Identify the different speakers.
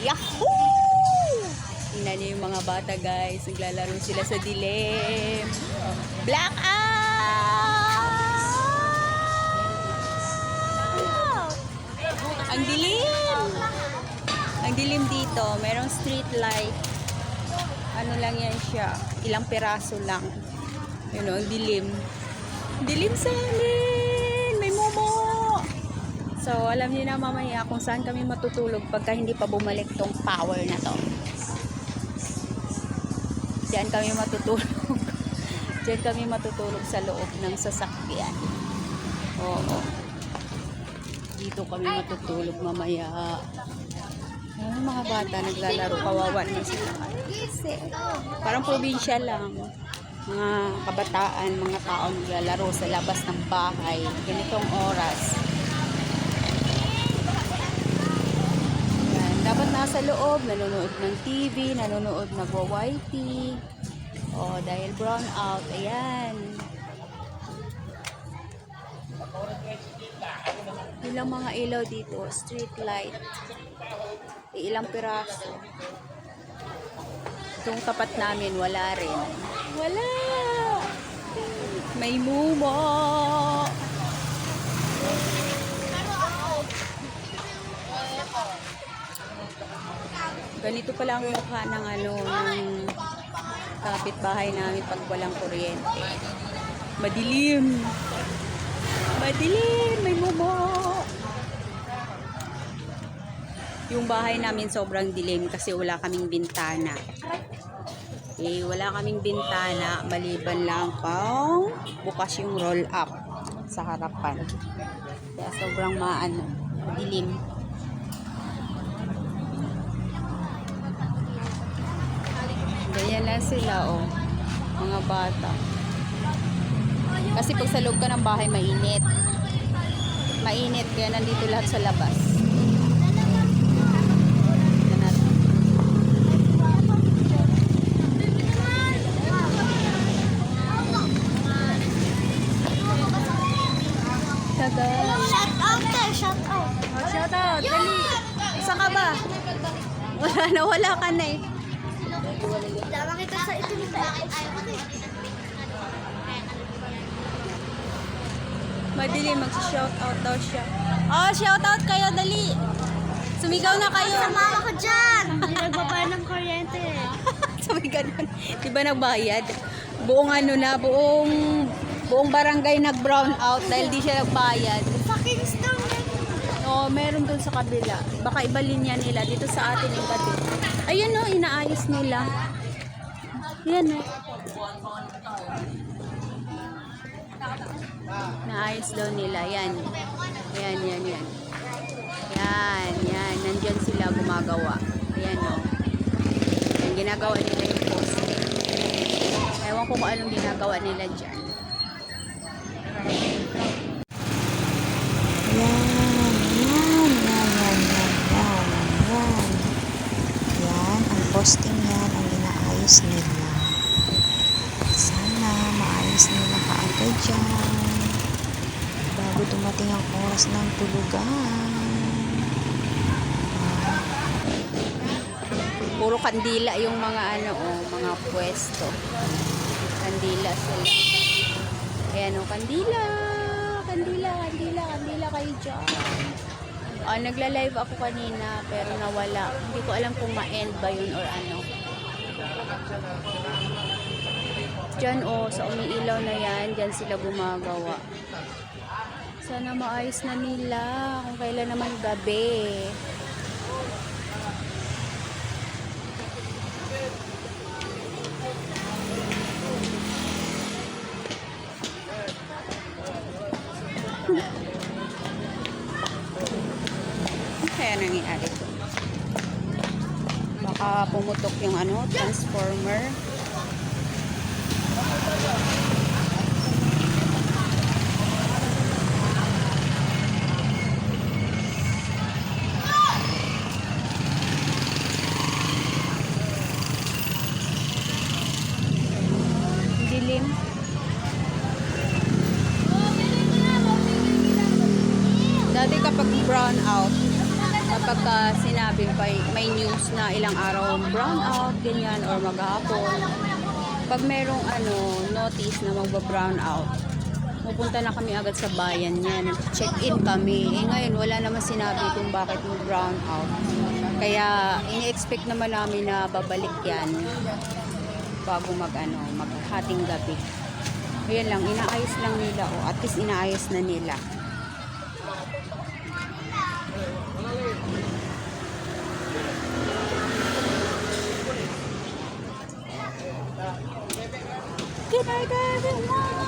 Speaker 1: Yahoo! Tingnan niyo yung mga bata guys. Naglalaro sila sa dilim. Black out! Ang dilim! Ang dilim dito. Merong street light. Ano lang yan siya. Ilang piraso lang. Yun o, ang dilim. Dilim sa amin! May momo! So, alam niyo na mamaya kung saan kami matutulog pagka hindi pa bumalik tong power na to. Diyan kami matutulog. Diyan kami matutulog sa loob ng sasakyan. Oo. Dito kami matutulog mamaya. Yung mga bata naglalaro, kawawa na sila. Kasi, parang probinsya lang. Mga kabataan, mga tao naglalaro sa labas ng bahay. Ganitong oras. Yan. Dapat nasa loob, nanonood ng TV, nanonood nagwa-YT. O, dahil brown out. Ayan. Ilang mga ilaw dito, street light. Ilang piraso. Itong tapat namin, wala rin. Wala! May mumo! Ganito pala ang mukha ng ng kapitbahay namin pag walang kuryente. Madilim! Madilim! May mumo! Yung bahay namin sobrang dilim kasi wala kaming bintana. Eh, wala kaming bintana maliban lang pang bukas yung roll up sa harapan. Kaya sobrang dilim. Ganyan lang sila oh, mga bata. Kasi pag sa loob ka ng bahay mainit. Mainit kaya nandito lahat sa labas.
Speaker 2: Shout out there, shout out.
Speaker 1: Oh, shout out, dali. Saan ka ba? Wala ka na eh.
Speaker 2: Dama kita sa itim.
Speaker 1: Madali, mag-shout out daw siya. Oh, shout out kayo, dali. Sumigaw na kayo.
Speaker 2: Sumama ko dyan. Hindi nagbabayad ng kuryente.
Speaker 1: Sabi ganun. Diba nagbayad? Buong buong barangay nag-brown out dahil di siya nagbayad.
Speaker 2: Sa Kingston.
Speaker 1: Oh, meron dun sa kabila. Baka iba linya nila. Dito sa atin iba din. Ayun oh, inaayos nila. Yan oh. Naayos daw nila. Yan. Yan. Yan. Nandyan sila gumagawa. Yan oh. Yan, ginagawa nila yung post. Ewan ko kung anong ginagawa nila dyan.
Speaker 3: Yan, ang posting yan ang inaayos nila. Sana maayos nila kaagad dyan bago dumating ang oras ng tulugan.
Speaker 1: Puro kandila yung mga mga pwesto. Kandila sila. Ayan o, kandila kayo dyan. Nagla-live ako kanina pero nawala. Hindi ko alam kung ma-end ba yun or ano. Dyan sa umiilaw na yan, dyan sila gumagawa. Sana maayos na nila kung kailan naman gabi. Kaya nangyari ito. Baka pumutok yung transformer. Dilim. Dati kapag brown out, kapag sinabi pa may news na ilang araw brown out, ganyan, or maghapon, pag merong notice na magba-brown out, pupunta na kami agad sa bayan yan. Check-in kami. Ngayon, wala naman sinabi kung bakit mag-brown out. Kaya, ini-expect naman namin na babalik yan bago maghating gabi. Ayan lang, inaayos lang nila. At least inaayos na nila. Good night, everyone!